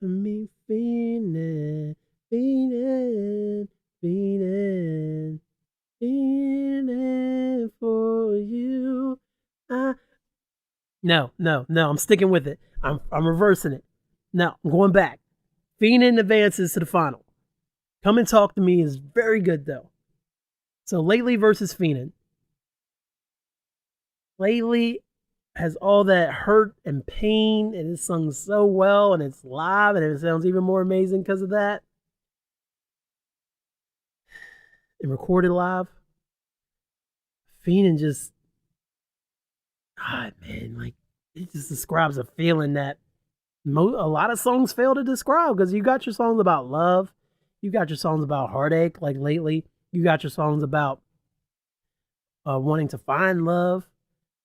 me feeling for No, no, no. I'm sticking with it. I'm reversing it. No, I'm going back. Feenan advances to the final. Come and Talk to Me is very good though. So Lately versus Feenan. Lately has all that hurt and pain, and it's sung so well, and it's live, and it sounds even more amazing because of that. And recorded live. Feenan just, God, man, like it just describes a feeling that a lot of songs fail to describe, because you got your songs about love, you got your songs about heartache, like Lately, you got your songs about wanting to find love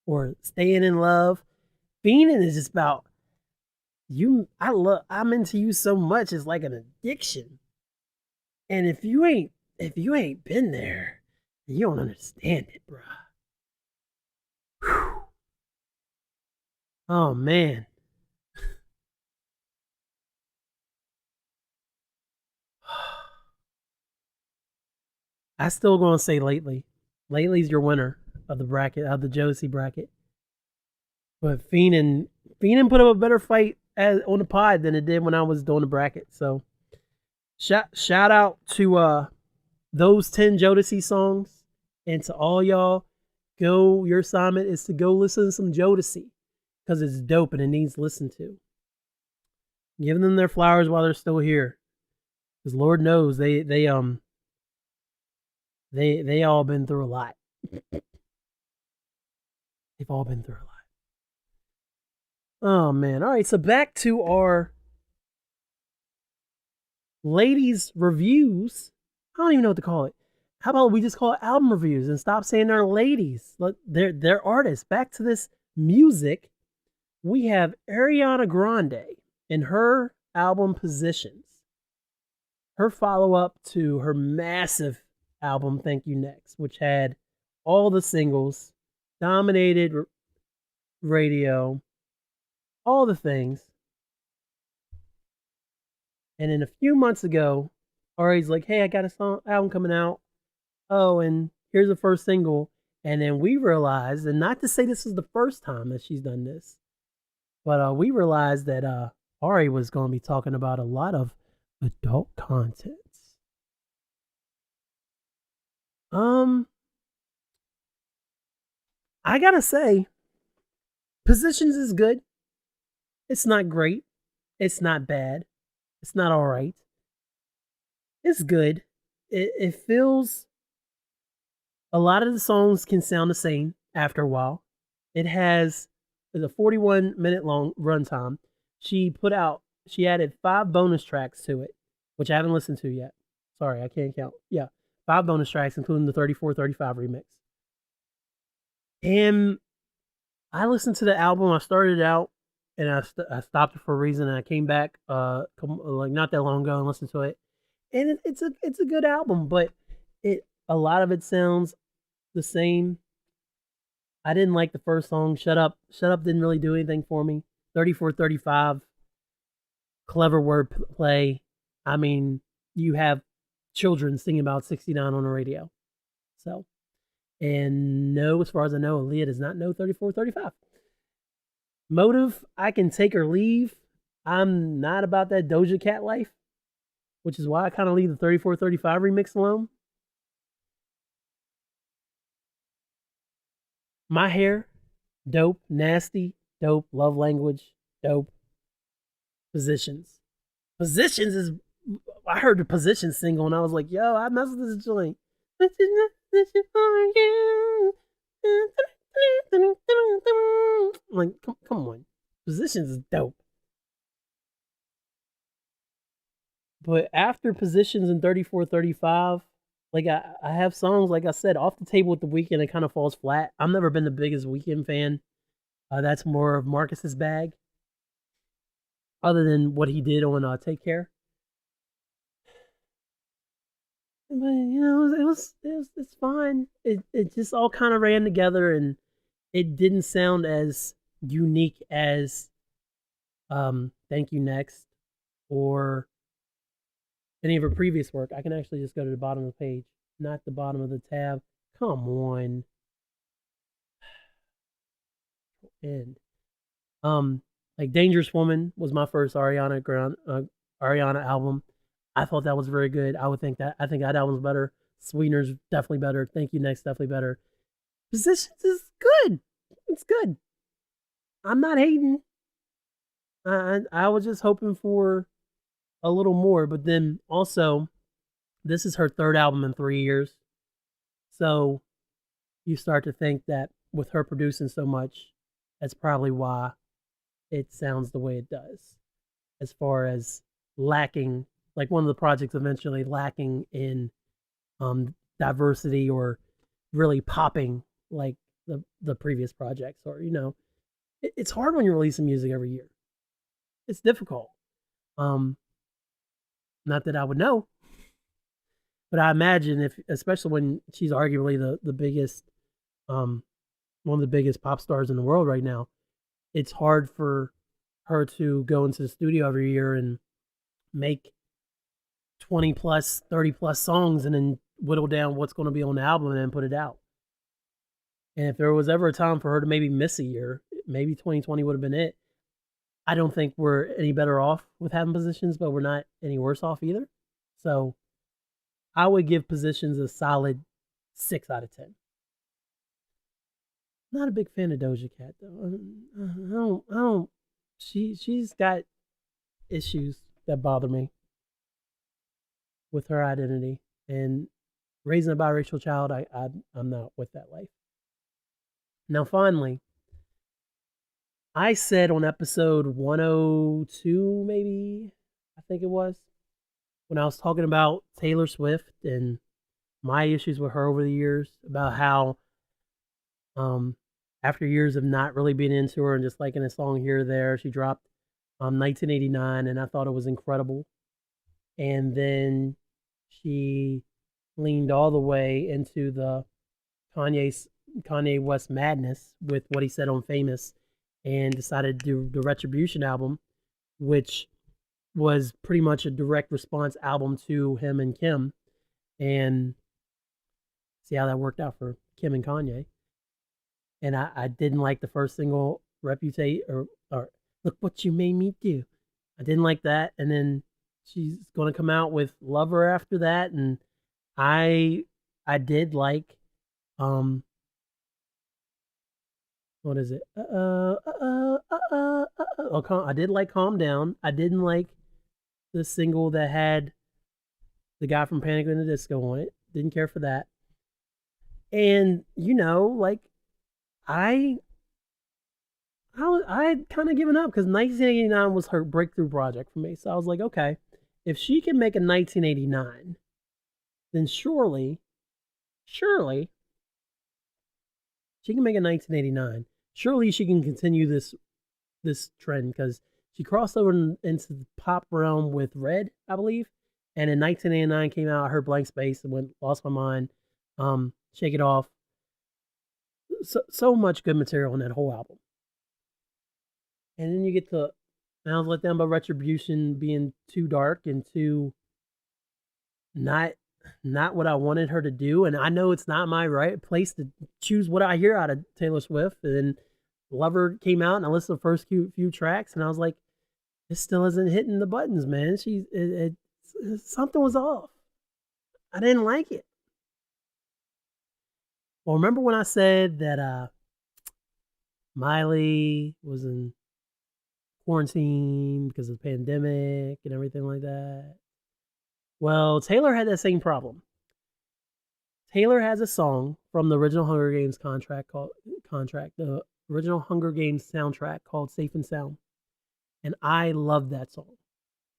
or staying in love. Feenan is just about you. I'm into you so much. It's like an addiction. And if you ain't been there, you don't understand it, bro. Whew. Oh man. I still gonna say Lately. Lately's your winner of the bracket, of the Josie bracket. But Feenan put up a better fight on the pod than it did when I was doing the bracket. So shout out to those 10 Jodeci songs, and to all y'all, your assignment is to go listen to some Jodeci, because it's dope and it needs listened to. Give them their flowers while they're still here, because Lord knows they all been through a lot. They've all been through a lot. Oh man. All right, so back to our ladies reviews. I don't even know what to call it. How about we just call it album reviews and stop saying they're ladies? They're artists. Back to this music. We have Ariana Grande in her album Positions. Her follow-up to her massive album Thank You Next, which had all the singles, dominated radio, all the things. And then a few months ago, Ari's like, hey, I got a album coming out. Oh, and here's the first single. And then we realized, and not to say this is the first time that she's done this, but we realized that Ari was going to be talking about a lot of adult content. I gotta say, Positions is good. It's not great. It's not bad. It's not all right. It's good. It feels, a lot of the songs can sound the same after a while. It has a 41-minute long runtime. She added 5 bonus tracks to it, which I haven't listened to yet. Sorry, I can't count. Yeah, 5 bonus tracks, including the 34-35 remix. And I listened to the album. I started out and I stopped it for a reason, and I came back like not that long ago and listened to it. And it's a good album, but a lot of it sounds the same. I didn't like the first song, Shut Up. Shut Up didn't really do anything for me. 34-35, clever wordplay. I mean, you have children singing about 69 on the radio. So, and no, as far as I know, Aaliyah does not know 34-35. Motive, I can take or leave. I'm not about that Doja Cat life, which is why I kind of leave the 34-35 remix alone. My Hair, dope. Nasty, dope. Love Language, dope. Positions. Positions is, I heard the Positions single and I was like, yo, I mess with this joint. Like, come on. Positions is dope. But after Positions and 34-35, like I have songs, like I said, Off the Table with The Weeknd, it kind of falls flat. I've never been the biggest Weeknd fan. That's more of Marcus's bag. Other than what he did on Take Care. But you know, it's fine. It just all kind of ran together, and it didn't sound as unique as Thank You Next or any of her previous work. I can actually just go to the bottom of the page, not the bottom of the tab. Come on. End. Like Dangerous Woman was my first Ariana album. I thought that was very good. I think that album's better. Sweetener's definitely better. Thank You Next definitely better. Positions is good. It's good. I'm not hating. I was just hoping for a little more, but then also this is her third album in 3 years. So you start to think that with her producing so much, that's probably why it sounds the way it does. As far as lacking, like one of the projects eventually lacking in diversity or really popping like the previous projects, or it's hard when you're releasing music every year. It's difficult. Um, Not that I would know, but I imagine if, especially when she's arguably the biggest, um, one of the biggest pop stars in the world right now, it's hard for her to go into the studio every year and make 20 plus, 30 plus songs and then whittle down what's going to be on the album and then put it out. And if there was ever a time for her to maybe miss a year, maybe 2020 would have been it. I don't think we're any better off with having Positions, but we're not any worse off either. So I would give Positions a solid 6 out of 10. Not a big fan of Doja Cat though. I don't. She's got issues that bother me with her identity, and raising a biracial child, I'm not with that life. Now, finally, I said on episode 102, maybe, I think it was, when I was talking about Taylor Swift and my issues with her over the years, about how after years of not really being into her and just liking a song here or there, she dropped 1989, and I thought it was incredible. And then she leaned all the way into the Kanye West madness with what he said on Famous, and decided to do the Retribution album, which was pretty much a direct response album to him and Kim, and see how that worked out for Kim and Kanye. And I didn't like the first single, Reputate, or Look What You Made Me Do. I didn't like that, and then she's going to come out with Lover after that, and I did like what is it? I did like Calm Down. I didn't like the single that had the guy from Panic in the Disco on it. Didn't care for that. And like I had kind of given up because 1989 was her breakthrough project for me. So I was like, okay, if she can make a 1989, then surely she can make a 1989. Surely she can continue this trend, because she crossed over into the pop realm with Red, I believe, and in 1989 came out. I heard Blank Space and went Lost My Mind, Shake It Off. So much good material in that whole album. And then you get to, I was let down by Retribution being too dark and too not what I wanted her to do. And I know it's not my right place to choose what I hear out of Taylor Swift. And then Lover came out, and I listened to the first few tracks, and I was like, this still isn't hitting the buttons, man. Something was off. I didn't like it. Well, remember when I said that Miley was in quarantine because of the pandemic and everything like that? Well, Taylor had that same problem. Taylor has a song from the original Hunger Games the original Hunger Games soundtrack called Safe and Sound. And I love that song.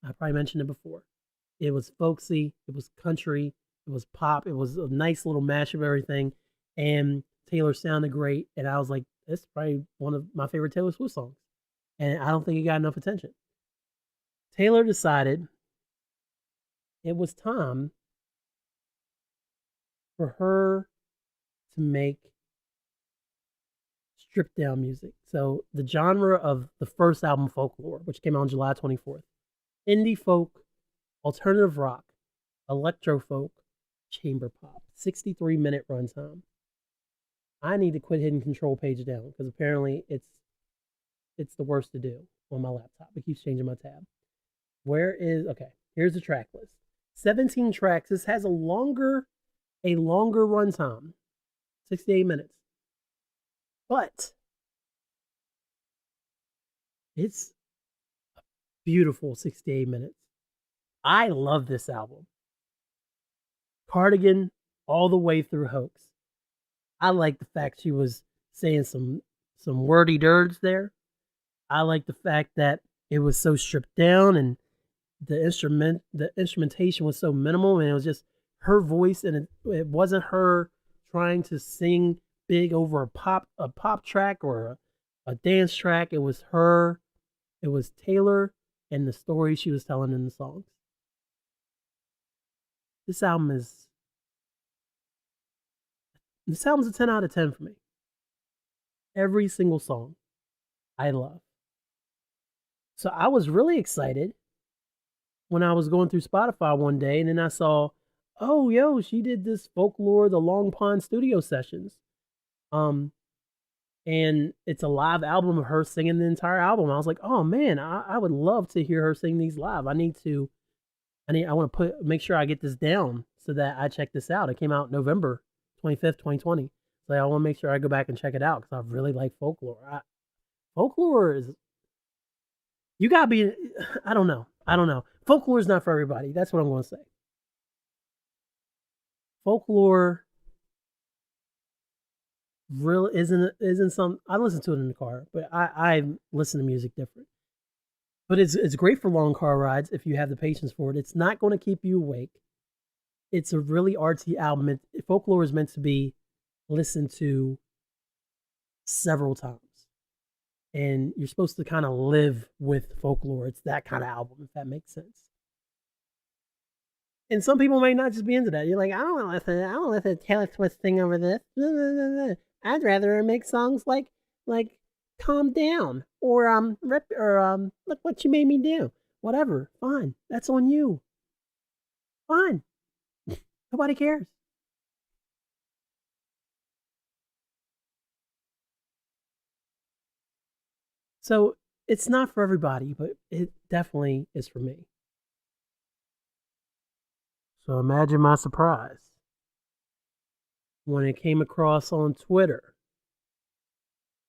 I probably mentioned it before. It was folksy, it was country, it was pop, it was a nice little mash of everything. And Taylor sounded great. And I was like, this is probably one of my favorite Taylor Swift songs. And I don't think it got enough attention. Taylor decided it was time for her to make stripped down music. So the genre of the first album, Folklore, which came out on July 24th, indie folk, alternative rock, electro folk, chamber pop, 63-minute runtime. I need to quit hitting control page down because apparently it's it's the worst to do on my laptop. It keeps changing my tab. Okay, here's the track list. 17 tracks. This has a longer runtime, 68 minutes. But it's a beautiful 68 minutes. I love this album. Cardigan all the way through Hoax. I like the fact she was saying some wordy dirds there. I like the fact that it was so stripped down and the instrumentation was so minimal, and it was just her voice, and it wasn't her trying to sing big over a pop track or a dance track. It was her. It was Taylor and the story she was telling in the songs. This album's a 10 out of 10 for me. Every single song I love. So I was really excited when I was going through Spotify one day, and then I saw, oh, yo, she did this Folklore, the Long Pond studio sessions. And it's a live album of her singing the entire album. I was like, oh man, I would love to hear her sing these live. I want to make sure I get this down so that I check this out. It came out November 25th, 2020. So I want to make sure I go back and check it out because I really like Folklore. Folklore is, you gotta be, I don't know. Folklore is not for everybody. That's what I'm going to say. Folklore really isn't some. I listen to it in the car, but I listen to music different. But it's great for long car rides if you have the patience for it. It's not going to keep you awake. It's a really artsy album. Folklore is meant to be listened to several times. And you're supposed to kind of live with Folklore. It's that kind of album, if that makes sense. And some people may not just be into that. You're like, I don't listen to Taylor Swift thing over this. I'd rather make songs like Calm Down or Look What You Made Me Do. Whatever. Fine. That's on you. Fine. Nobody cares. So it's not for everybody, but it definitely is for me. So imagine my surprise when it came across on Twitter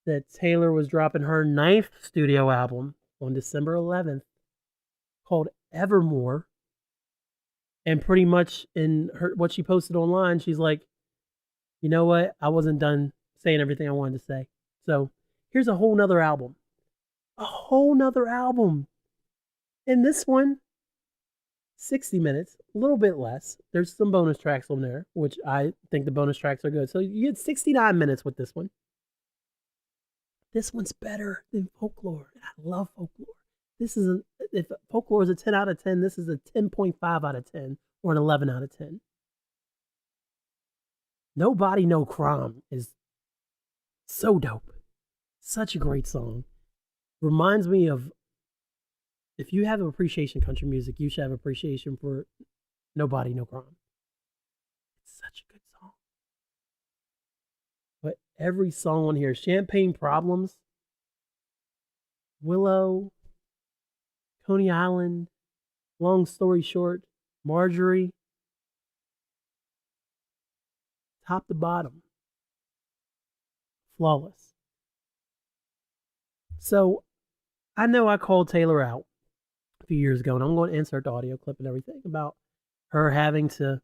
that Taylor was dropping her 9th studio album on December 11th called Evermore. And pretty much in what she posted online, she's like, you know what? I wasn't done saying everything I wanted to say. So here's a whole nother album. A whole nother album. And this one, 60 minutes, a little bit less. There's some bonus tracks on there, which I think the bonus tracks are good. So you get 69 minutes with this one. This one's better than Folklore. I love Folklore. If Folklore is a 10 out of 10, this is a 10.5 out of 10 or an 11 out of 10. Nobody No Crime is so dope. Such a great song. Reminds me of, if you have an appreciation country music, you should have appreciation for Nobody No Crime. It's such a good song. But every song on here, Champagne Problems, Willow, Coney Island, Long Story Short, Marjorie, top to bottom, flawless. So I know I called Taylor out a few years ago, and I'm going to insert the audio clip and everything about her having to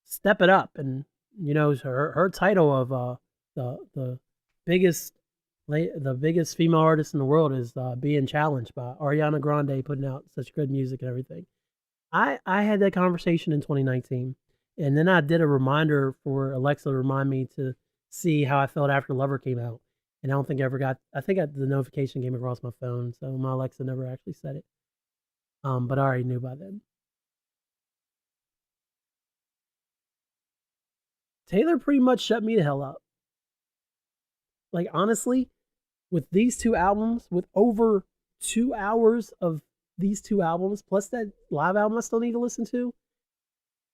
step it up. And, you know, her title of the biggest female artist in the world is being challenged by Ariana Grande, putting out such good music and everything. I had that conversation in 2019, and then I did a reminder for Alexa to remind me to see how I felt after Lover came out. And I don't think I ever got, the notification came across my phone, so my Alexa never actually said it. But I already knew by then. Taylor pretty much shut me the hell up. Like, honestly, with these two albums, with over 2 hours of these two albums, plus that live album I still need to listen to,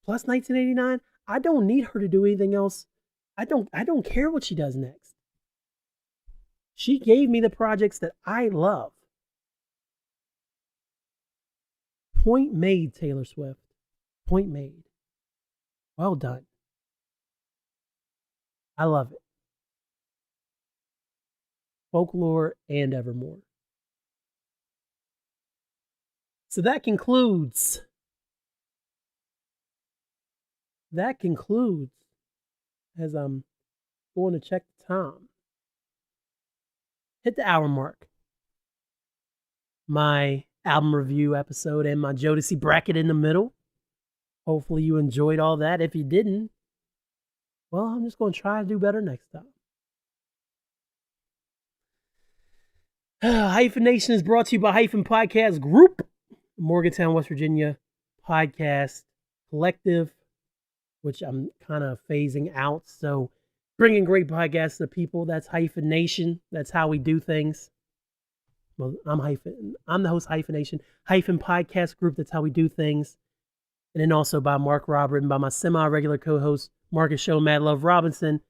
plus 1989, I don't need her to do anything else. I don't care what she does next. She gave me the projects that I love. Point made, Taylor Swift. Point made. Well done. I love it. Folklore and Evermore. So that concludes as I'm going to check the time. Hit the hour mark. My album review episode and my Jodeci bracket in the middle. Hopefully you enjoyed all that. If you didn't, well, I'm just going to try to do better next time. Hyphen Nation is brought to you by Hyphen Podcast Group, Morgantown, West Virginia podcast collective, which I'm kind of phasing out. So bringing great podcasts to people. That's Hyphen Nation. That's how we do things. Well, I'm the host of Hyphen Nation. Hyphen Podcast Group. That's how we do things. And then also by Mark Rob, written by my semi-regular co-host, Marcus Show Mad Love Robinson.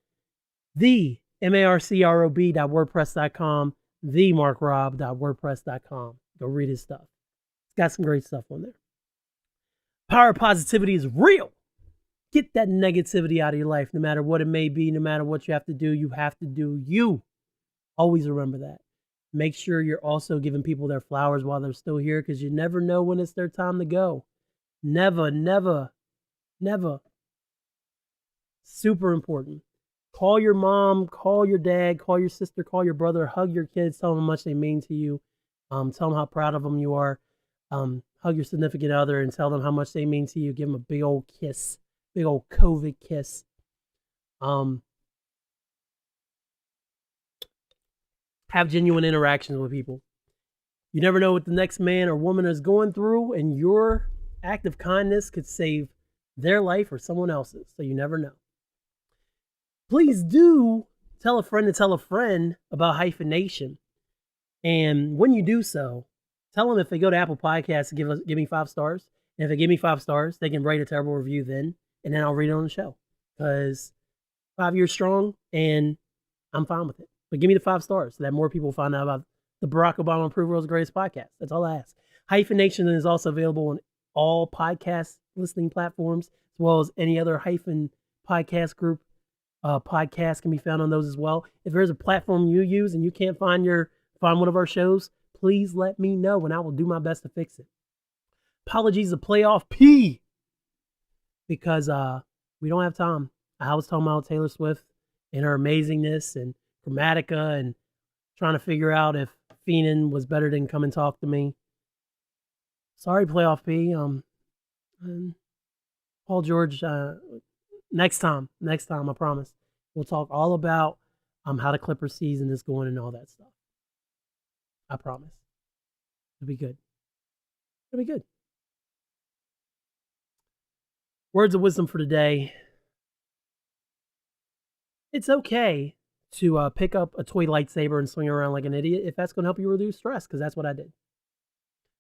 The marcrob.wordpress.com. themarkrob.wordpress.com. Go read his stuff. It's got some great stuff on there. Power of positivity is real. Get that negativity out of your life, no matter what it may be, no matter what you have to do you. Always remember that. Make sure you're also giving people their flowers while they're still here, because you never know when it's their time to go. Never. Super important. Call your mom, call your dad, call your sister, call your brother, hug your kids, tell them how much they mean to you. Tell them how proud of them you are. Hug your significant other and tell them how much they mean to you. Give them a big old kiss, big old COVID kiss. Have genuine interactions with people. You never know what the next man or woman is going through, and your act of kindness could save their life or someone else's. So you never know. Please do tell a friend to tell a friend about Hyphen Nation. And when you do so, tell them if they go to Apple Podcasts to give me 5 stars. And if they give me 5 stars, they can write a terrible review then. And then I'll read it on the show. Because 5 years strong, and I'm fine with it. But give me the 5 stars so that more people find out about the Barack Obama Approved World's Greatest Podcast. That's all I ask. Hyphen Nation is also available on all podcast listening platforms, as well as any other Hyphen Podcast Group podcasts can be found on those as well. If there's a platform you use and you can't find one of our shows, please let me know and I will do my best to fix it. Apologies to Playoff P, because we don't have time. I was talking about Taylor Swift and her amazingness and Chromatica and trying to figure out if Fiendin' was better than Come and Talk to Me. Sorry, Playoff P. Paul George, next time, I promise. We'll talk all about how the Clippers season is going and all that stuff. I promise. It'll be good. Words of wisdom for today. It's okay to pick up a toy lightsaber and swing around like an idiot if that's going to help you reduce stress, because that's what I did.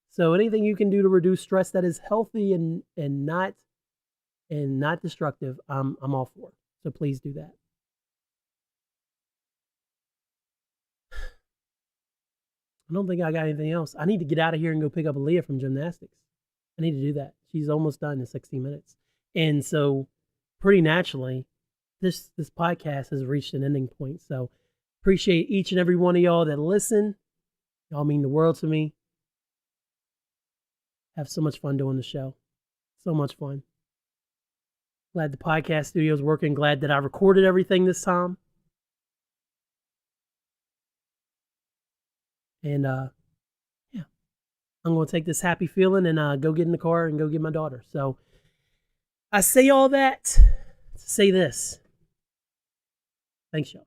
So anything you can do to reduce stress that is healthy and not destructive, I'm all for. So please do that. I don't think I got anything else. I need to get out of here and go pick up Aaliyah from gymnastics. I need to do that. She's almost done in 60 minutes. And so pretty naturally, this podcast has reached an ending point. So appreciate each and every one of y'all that listen. Y'all mean the world to me. Have so much fun doing the show. So much fun. Glad the podcast studio is working. Glad that I recorded everything this time. And yeah, I'm going to take this happy feeling and go get in the car and go get my daughter. So I say all that to say this. Thanks, y'all.